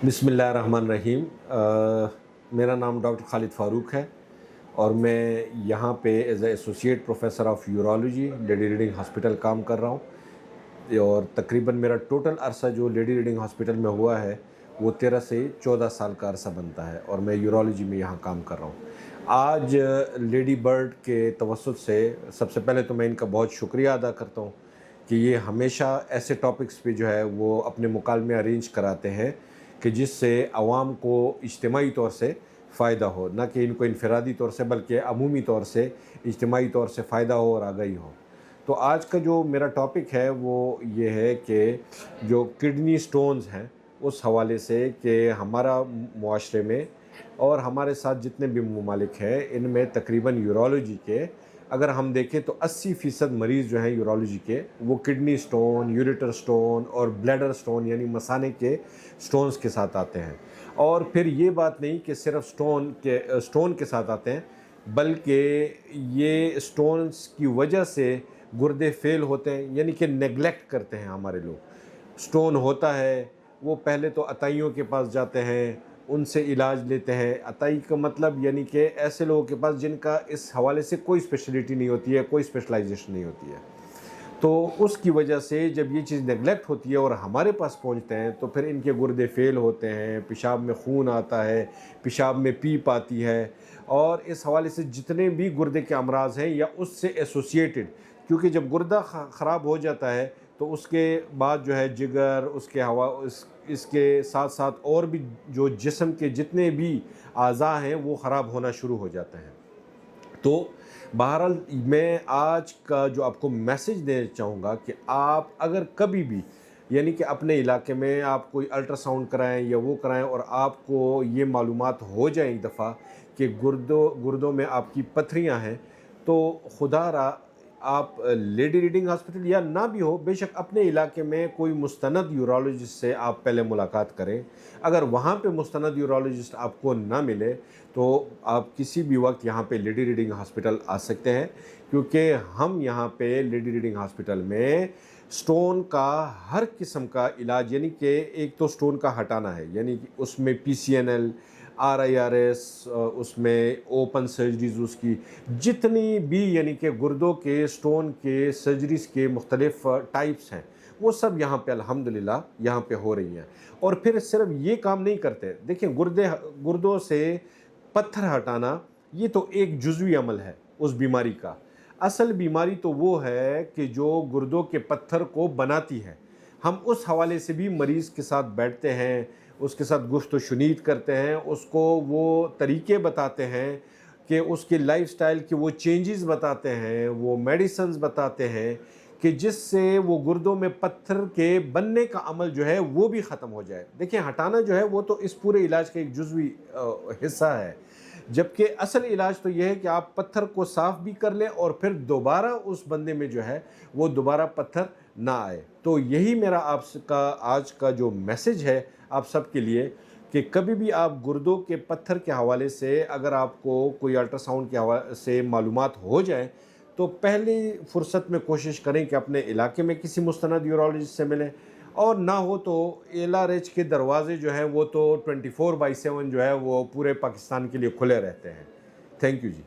बिस्मिल्लाहिर्रहमानिर्रहीम। मेरा नाम डॉक्टर खालिद फ़ारूक है और मैं यहाँ पे as associate professor of urology Lady Reading Hospital काम कर रहा हूँ। और तकरीबन मेरा टोटल अरसा जो लेडी रीडिंग हॉस्पिटल में हुआ है वो 13 से 14 साल का अरसा बनता है और मैं यूरोलॉजी में यहाँ काम कर रहा हूँ। आज लेडी बर्ड के तवस्सुत से सबसे पहले तो मैं इनका बहुत शुक्रिया अदा करता हूँ कि ये हमेशा ऐसे टॉपिक्स पे जो है वो अपने मुकालमे अरेंज कराते हैं कि जिससे आवाम को इज्तिमाई तौर से फ़ायदा हो, ना कि इनको इनफरादी तौर से बल्कि अमूमी तौर से इज्तिमाई तौर से फ़ायदा हो और आगाही हो। तो आज का जो मेरा टॉपिक है वो ये है कि जो किडनी स्टोन्स हैं उस हवाले से कि हमारा मुआशरे में और हमारे साथ जितने भी ममालिक हैं इनमें तकरीबन यूरोलॉजी के अगर हम देखें तो 80% मरीज़ जो हैं यूरोलॉजी के वो किडनी स्टोन, यूरेटर स्टोन और ब्लैडर स्टोन यानी मसाने के स्टोन्स के साथ आते हैं। और फिर ये बात नहीं कि सिर्फ स्टोन के साथ आते हैं, बल्कि ये स्टोन्स की वजह से गुर्दे फेल होते हैं, यानी कि नेगलेक्ट करते हैं हमारे लोग। स्टोन होता है वो पहले तो अताइयों के पास जाते हैं, उनसे इलाज लेते हैं। अताई का मतलब यानी कि ऐसे लोगों के पास जिनका इस हवाले से कोई स्पेशलिटी नहीं होती है, कोई स्पेशलाइजेशन नहीं होती है। तो उसकी वजह से जब ये चीज़ नेगलेक्ट होती है और हमारे पास पहुंचते हैं तो फिर इनके गुर्दे फेल होते हैं, पेशाब में खून आता है, पेशाब में पीप आती है। और इस हवाले से जितने भी गुर्दे के अमराज हैं या उससे एसोसिएटेड, क्योंकि जब गुर्दा ख़राब हो जाता है तो उसके बाद जो है जिगर, उसके हवा इसके साथ साथ और भी जो जिस्म के जितने भी अज़ा हैं वो ख़राब होना शुरू हो जाते हैं। तो बहरहाल मैं आज का जो आपको मैसेज देना चाहूँगा कि आप अगर कभी भी यानी कि अपने इलाके में आप कोई अल्ट्रासाउंड कराएं या वो कराएं और आपको ये मालूमात हो जाए एक दफ़ा कि गुर्दों में आपकी पथरियां हैं, तो खुदारा आप लेडी रीडिंग हॉस्पिटल या ना भी हो, बेशक अपने इलाके में कोई मुस्तनद यूरोलॉजिस्ट से आप पहले मुलाकात करें। अगर वहाँ पे मुस्तनद यूरोलॉजिस्ट आपको ना मिले तो आप किसी भी वक्त यहाँ पे लेडी रीडिंग हॉस्पिटल आ सकते हैं, क्योंकि हम यहाँ पे लेडी रीडिंग हॉस्पिटल में स्टोन का हर किस्म का इलाज, यानी कि एक तो स्टोन का हटाना है, यानी कि उसमें PCNL, RIRS, उसमें ओपन सर्जरीज, उसकी जितनी भी यानी कि गुर्दों के स्टोन के सर्जरीज़ के मुख्तलिफ टाइप्स हैं वो सब यहाँ पे अल्हम्दुलिल्लाह यहाँ पे हो रही हैं। और फिर सिर्फ ये काम नहीं करते, देखिए गुर्दों से पत्थर हटाना ये तो एक जुज़वी अमल है उस बीमारी का। असल बीमारी तो वो है कि जो गुर्दों के पत्थर को बनाती है। हम उस हवाले से भी मरीज़ के साथ बैठते हैं, उसके साथ गुफ्त व शुनीद करते हैं, उसको वो तरीके बताते हैं कि उसके लाइफस्टाइल के वो चेंजेस बताते हैं, वो मेडिसिन्स बताते हैं कि जिससे वो गुर्दों में पत्थर के बनने का अमल जो है वो भी ख़त्म हो जाए। देखिए, हटाना जो है वो तो इस पूरे इलाज का एक जुज़वी हिस्सा है, जबकि असल इलाज तो यह है कि आप पत्थर को साफ़ भी कर लें और फिर दोबारा उस बंदे में जो है वो दोबारा पत्थर ना आए। तो यही मेरा आपका आज का जो मैसेज है आप सबके लिए कि कभी भी आप गुर्दों के पत्थर के हवाले से अगर आपको कोई अल्ट्रासाउंड के हवाले से मालूमात हो जाए तो पहली फुर्सत में कोशिश करें कि अपने इलाके में किसी मुस्तनद यूरोलॉजिस्ट से मिलें, और ना हो तो LRH के दरवाज़े जो हैं वो तो 24/7 जो है वो पूरे पाकिस्तान के लिए खुले रहते हैं। Thank you ji.